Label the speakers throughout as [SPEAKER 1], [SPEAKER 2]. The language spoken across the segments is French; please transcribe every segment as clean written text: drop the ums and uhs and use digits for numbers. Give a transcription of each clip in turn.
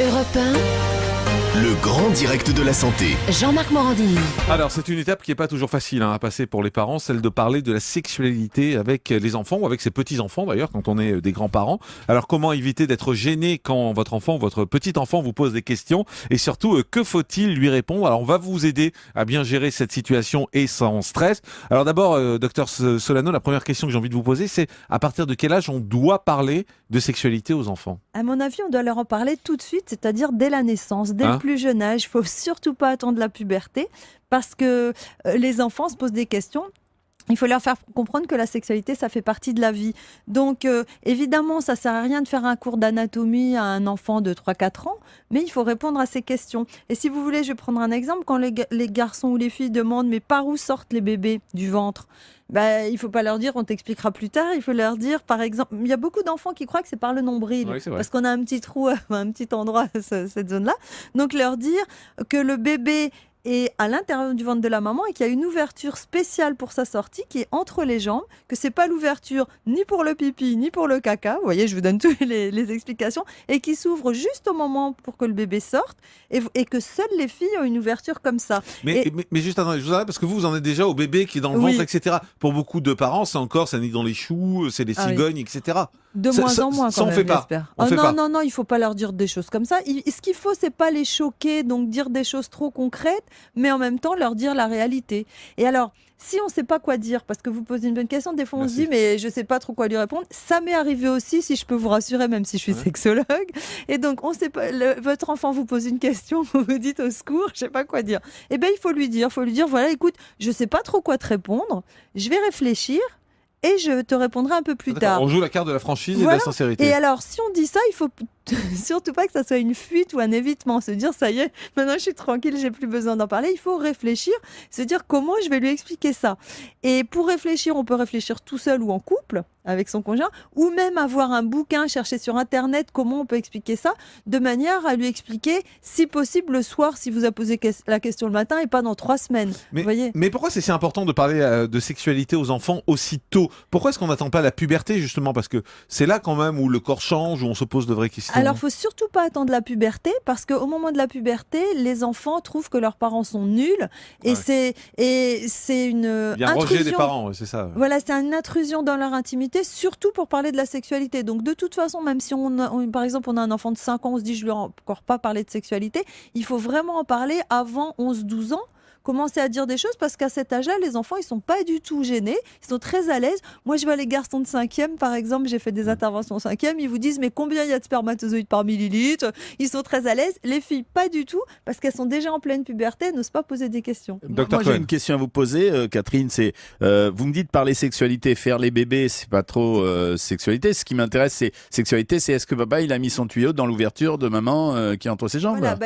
[SPEAKER 1] Europe 1,
[SPEAKER 2] Le grand direct de la santé.
[SPEAKER 1] Jean-Marc Morandini.
[SPEAKER 3] Alors, c'est une étape qui n'est pas toujours facile à passer pour les parents, celle de parler de la sexualité avec les enfants ou avec ses petits-enfants d'ailleurs, quand on est des grands-parents. Alors, comment éviter d'être gêné quand votre enfant, votre petit-enfant vous pose des questions et surtout, que faut-il lui répondre? Alors, on va vous aider à bien gérer cette situation et sans stress. Alors d'abord, docteur Solano, la première question que j'ai envie de vous poser, c'est à partir de quel âge on doit parler de sexualité aux enfants?
[SPEAKER 4] À mon avis, on doit leur en parler tout de suite, c'est-à-dire dès la naissance, dès le plus jeune âge. Il ne faut surtout pas attendre la puberté parce que les enfants se posent des questions. Il faut leur faire comprendre que la sexualité, ça fait partie de la vie. Donc, évidemment, ça ne sert à rien de faire un cours d'anatomie à un enfant de 3-4 ans, mais il faut répondre à ces questions. Et si vous voulez, je vais prendre un exemple. Quand les garçons ou les filles demandent « mais par où sortent les bébés du ventre ?» Il ne faut pas leur dire « on t'expliquera plus tard ». Il faut leur dire, par exemple, il y a beaucoup d'enfants qui croient que c'est par le nombril,
[SPEAKER 3] Oui, c'est vrai.
[SPEAKER 4] parce qu'on a un petit trou, un petit endroit, cette zone-là. Donc, leur dire que le bébé est à l'intérieur du ventre de la maman et qu'il y a une ouverture spéciale pour sa sortie qui est entre les jambes, que c'est pas l'ouverture ni pour le pipi ni pour le caca, vous voyez, je vous donne toutes les explications, et qui s'ouvre juste au moment pour que le bébé sorte, et que seules les filles ont une ouverture comme ça.
[SPEAKER 3] Mais juste attendez, je vous arrête parce que vous en êtes déjà au bébé qui est dans le ventre, etc. Pour beaucoup de parents, c'est encore, ça naît dans les choux, c'est les cigognes, etc.
[SPEAKER 4] De moins en moins,
[SPEAKER 3] ça,
[SPEAKER 4] quand
[SPEAKER 3] on
[SPEAKER 4] même,
[SPEAKER 3] fait pas.
[SPEAKER 4] j'espère.
[SPEAKER 3] On fait pas.
[SPEAKER 4] Non, il ne faut pas leur dire des choses comme ça. Ce qu'il faut, c'est pas les choquer, donc dire des choses trop concrètes, mais en même temps leur dire la réalité. Et alors, si on ne sait pas quoi dire, parce que vous posez une bonne question, des fois on se dit, mais je ne sais pas trop quoi lui répondre. Ça m'est arrivé aussi, si je peux vous rassurer, même si je suis sexologue. Et donc, on sait pas, votre enfant vous pose une question, vous vous dites au secours, je ne sais pas quoi dire. Eh bien, il faut lui dire, voilà, écoute, je ne sais pas trop quoi te répondre, je vais réfléchir. Et je te répondrai un peu plus tard.
[SPEAKER 3] On joue la carte de la franchise et de la sincérité.
[SPEAKER 4] Et alors, si on dit ça, il faut surtout pas que ça soit une fuite ou un évitement. Se dire, ça y est, maintenant je suis tranquille, j'ai plus besoin d'en parler. Il faut réfléchir, se dire comment je vais lui expliquer ça. Et pour réfléchir, on peut réfléchir tout seul ou en couple avec son conjoint, ou même avoir un bouquin, chercher sur Internet comment on peut expliquer ça, de manière à lui expliquer, si possible, le soir, si vous a posé la question le matin et pas dans 3 semaines. Vous voyez ?
[SPEAKER 3] Mais pourquoi c'est si important de parler de sexualité aux enfants aussi tôt ? Pourquoi est-ce qu'on n'attend pas la puberté, justement ? Parce que c'est là quand même où le corps change, où on se pose de vraies questions.
[SPEAKER 4] Alors, il ne faut surtout pas attendre la puberté, parce qu'au moment de la puberté, les enfants trouvent que leurs parents sont nuls, et c'est une
[SPEAKER 3] il y a un rejet des parents, c'est ça.
[SPEAKER 4] Voilà, c'est une intrusion dans leur intimité, surtout pour parler de la sexualité. Donc, de toute façon, même si par exemple, on a un enfant de 5 ans, on se dit, je ne lui ai encore pas parlé de sexualité, il faut vraiment en parler avant 11-12 ans. Commencer à dire des choses, parce qu'à cet âge-là, les enfants, ils sont pas du tout gênés, ils sont très à l'aise. Moi, je vois les garçons de 5e, par exemple, j'ai fait des interventions en 5e, ils vous disent, mais combien il y a de spermatozoïdes par millilitre ? Ils sont très à l'aise. Les filles, pas du tout, parce qu'elles sont déjà en pleine puberté, elles n'osent pas poser des questions.
[SPEAKER 5] Moi, j'ai une question à vous poser, Catherine, c'est, vous me dites parler sexualité, faire les bébés, c'est pas trop sexualité. Ce qui m'intéresse, c'est sexualité, c'est est-ce que papa, il a mis son tuyau dans l'ouverture de maman qui est entre ses jambes ?
[SPEAKER 4] Voilà,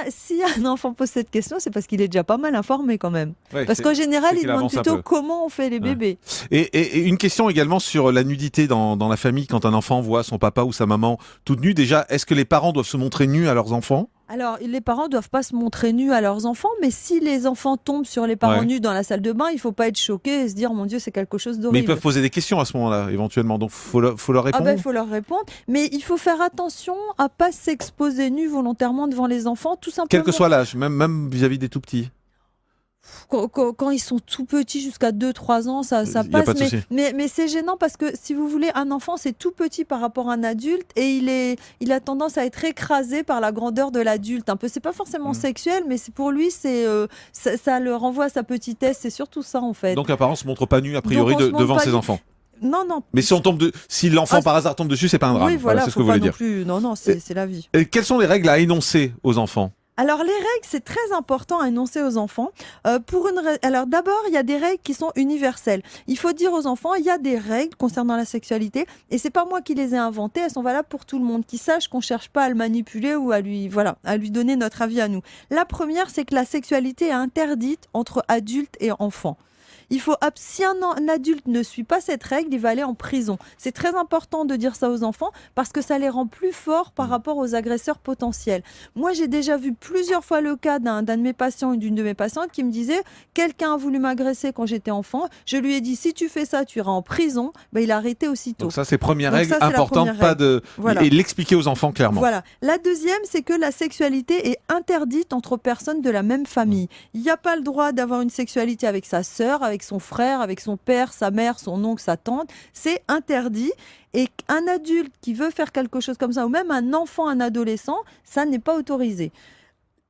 [SPEAKER 4] si un enfant pose cette question, c'est parce qu'il est déjà pas mal informé quand même.
[SPEAKER 3] Ouais,
[SPEAKER 4] parce qu'en général, il demande plutôt
[SPEAKER 3] peu.
[SPEAKER 4] comment on fait les bébés.
[SPEAKER 3] Et une question également sur la nudité dans la famille, quand un enfant voit son papa ou sa maman toute nue. Déjà, est-ce que les parents doivent se montrer nus à leurs enfants ?
[SPEAKER 4] Alors, les parents ne doivent pas se montrer nus à leurs enfants, mais si les enfants tombent sur les parents nus dans la salle de bain, il ne faut pas être choqué et se dire, mon Dieu, c'est quelque chose d'horrible.
[SPEAKER 3] Mais ils peuvent poser des questions à ce moment-là, éventuellement, donc faut leur répondre.
[SPEAKER 4] Il faut leur répondre, mais il faut faire attention à ne pas s'exposer nu volontairement devant les enfants, tout simplement.
[SPEAKER 3] Quel que soit l'âge, même vis-à-vis des tout-petits.
[SPEAKER 4] Quand ils sont tout petits, jusqu'à 2-3 ans, ça passe. Mais c'est gênant parce que, si vous voulez, un enfant, c'est tout petit par rapport à un adulte, et il a tendance à être écrasé par la grandeur de l'adulte. Un peu, c'est pas forcément sexuel, mais pour lui, ça le renvoie à sa petitesse. C'est surtout ça, en fait.
[SPEAKER 3] Donc un parent se montre pas nu, a priori, devant ses enfants.
[SPEAKER 4] Non.
[SPEAKER 3] Mais si l'enfant par hasard tombe dessus, c'est pas un drame.
[SPEAKER 4] Oui, voilà,
[SPEAKER 3] c'est ce que vous voulez dire.
[SPEAKER 4] Non, c'est la vie.
[SPEAKER 3] Et quelles sont les règles à énoncer aux enfants ?
[SPEAKER 4] Alors, les règles, c'est très important à énoncer aux enfants. Alors, d'abord, il y a des règles qui sont universelles. Il faut dire aux enfants, il y a des règles concernant la sexualité, et c'est pas moi qui les ai inventées, elles sont valables pour tout le monde, qui sache qu'on cherche pas à le manipuler ou à lui donner notre avis à nous. La première, c'est que la sexualité est interdite entre adultes et enfants. Si un adulte ne suit pas cette règle, il va aller en prison. C'est très important de dire ça aux enfants parce que ça les rend plus forts par rapport aux agresseurs potentiels. Moi, j'ai déjà vu plusieurs fois le cas d'un de mes patients ou d'une de mes patientes qui me disait « Quelqu'un a voulu m'agresser quand j'étais enfant. Je lui ai dit, si tu fais ça, tu iras en prison. » Il a arrêté aussitôt.
[SPEAKER 3] Donc ça, c'est première règle importante, et l'expliquer aux enfants clairement.
[SPEAKER 4] Voilà. La deuxième, c'est que la sexualité est interdite entre personnes de la même famille. Il n'y a pas le droit d'avoir une sexualité avec sa sœur, avec son frère, avec son père, sa mère, son oncle, sa tante. C'est interdit. Et un adulte qui veut faire quelque chose comme ça, ou même un enfant, un adolescent, ça n'est pas autorisé.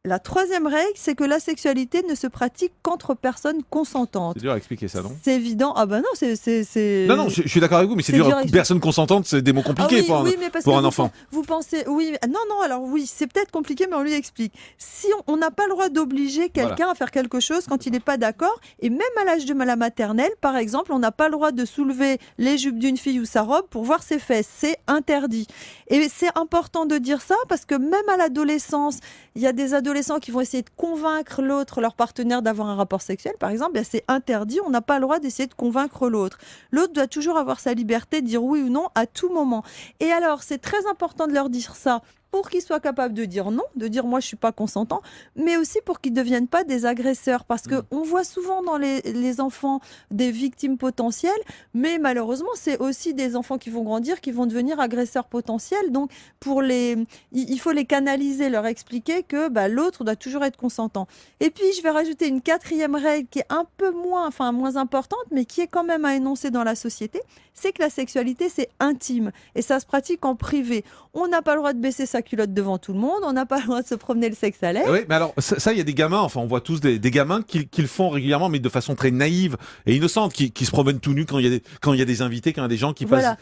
[SPEAKER 4] La troisième règle, c'est que la sexualité ne se pratique qu'entre personnes consentantes.
[SPEAKER 3] C'est dur à expliquer ça, non ?
[SPEAKER 4] C'est évident. Ah ben non, c'est...
[SPEAKER 3] Non, je suis d'accord avec vous, mais c'est dur. Personne consentante, c'est des mots compliqués pour un enfant.
[SPEAKER 4] Vous pensez... Oui, non, alors oui, c'est peut-être compliqué, mais on lui explique. Si on n'a pas le droit d'obliger quelqu'un à faire quelque chose quand il n'est pas d'accord, et même à l'âge de la maternelle, par exemple, on n'a pas le droit de soulever les jupes d'une fille ou sa robe pour voir ses fesses. C'est interdit. Et c'est important de dire ça parce que même à l'adolescence, il y a des adolescents qui vont essayer de convaincre l'autre, leur partenaire, d'avoir un rapport sexuel, par exemple, c'est interdit, on n'a pas le droit d'essayer de convaincre l'autre. L'autre doit toujours avoir sa liberté de dire oui ou non à tout moment. Et alors, c'est très important de leur dire ça pour qu'ils soient capables de dire non, de dire moi je suis pas consentant, mais aussi pour qu'ils ne deviennent pas des agresseurs, parce qu'on voit souvent dans les enfants des victimes potentielles, mais malheureusement c'est aussi des enfants qui vont grandir, qui vont devenir agresseurs potentiels, donc il faut les canaliser, leur expliquer que l'autre doit toujours être consentant. Et puis je vais rajouter une quatrième règle qui est un peu moins importante, mais qui est quand même à énoncer dans la société, c'est que la sexualité c'est intime, et ça se pratique en privé. On n'a pas le droit de baisser sa culotte devant tout le monde, on n'a pas le droit de se promener le sexe à l'air.
[SPEAKER 3] Oui, mais alors, ça, il y a des gamins, on voit tous des gamins qui le font régulièrement, mais de façon très naïve et innocente, qui se promènent tout nus quand il y a des invités, quand il y a des gens qui passent.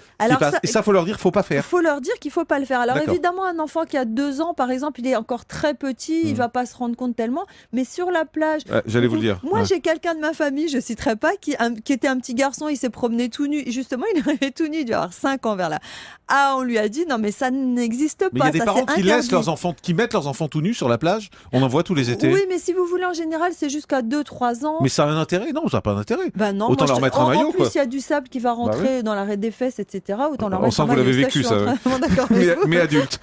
[SPEAKER 3] Et ça, faut leur dire, faut pas faire.
[SPEAKER 4] Il faut leur dire qu'il faut pas le faire. Alors évidemment, un enfant qui a 2 ans, par exemple, il est encore très petit, il va pas se rendre compte tellement, mais sur la plage...
[SPEAKER 3] J'allais vous le dire.
[SPEAKER 4] Moi, j'ai quelqu'un de ma famille, je citerai pas, qui était un petit garçon, il s'est promené tout nu. Justement, il est arrivé tout nu, il doit avoir 5 ans vers là. Ah, on lui a dit, non mais ça n'existe pas.
[SPEAKER 3] Mais il y a des parents qui mettent leurs enfants tout nus sur la plage. On en voit tous les étés.
[SPEAKER 4] Oui, mais si vous voulez, en général, c'est jusqu'à 2-3 ans.
[SPEAKER 3] Mais ça a un intérêt ? Non, ça n'a pas d'intérêt.
[SPEAKER 4] Non,
[SPEAKER 3] autant leur mettre un maillot.
[SPEAKER 4] En plus, il y a du sable qui va rentrer dans l'arrêt des fesses, etc. Autant leur mettre un
[SPEAKER 3] maillot. On sent que vous l'avez vécu, ça. Mais adulte.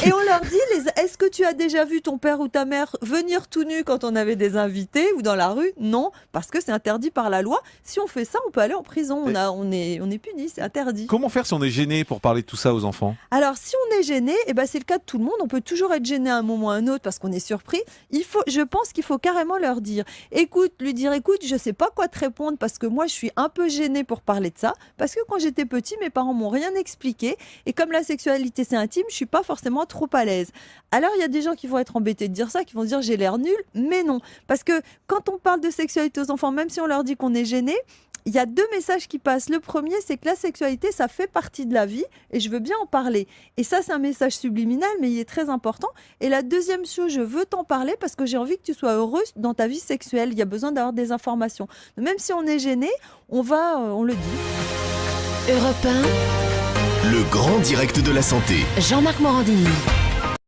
[SPEAKER 4] Et on leur dit, est-ce que tu as déjà vu ton père ou ta mère venir tout nu quand on avait des invités ou dans la rue ? Non, parce que c'est interdit par la loi. Si on fait ça, on peut aller en prison. On est puni, c'est interdit.
[SPEAKER 3] Comment faire si on est gêné pour parler de tout ça aux enfants ?
[SPEAKER 4] Alors, si on est gêné, c'est le cas de tout le monde. On peut toujours être gêné à un moment ou à un autre parce qu'on est surpris. Je pense qu'il faut carrément leur dire, écoute, je sais pas quoi te répondre parce que moi, je suis un peu gênée pour parler de ça. Parce que quand j'étais petit, mes parents m'ont rien expliqué. Et comme la sexualité, c'est intime, je suis pas forcément trop à l'aise. Alors, il y a des gens qui vont être embêtés de dire ça, qui vont dire j'ai l'air nul. Mais non. Parce que quand on parle de sexualité aux enfants, même si on leur dit qu'on est gêné, il y a 2 messages qui passent. Le premier, c'est que la sexualité, ça fait partie de la vie et je veux bien en parler. Et ça, c'est un message subliminal, mais il est très important. Et la deuxième chose, je veux t'en parler parce que j'ai envie que tu sois heureuse dans ta vie sexuelle. Il y a besoin d'avoir des informations. Même si on est gêné, on le dit.
[SPEAKER 2] Europe 1, le grand direct de la santé.
[SPEAKER 1] Jean-Marc Morandini.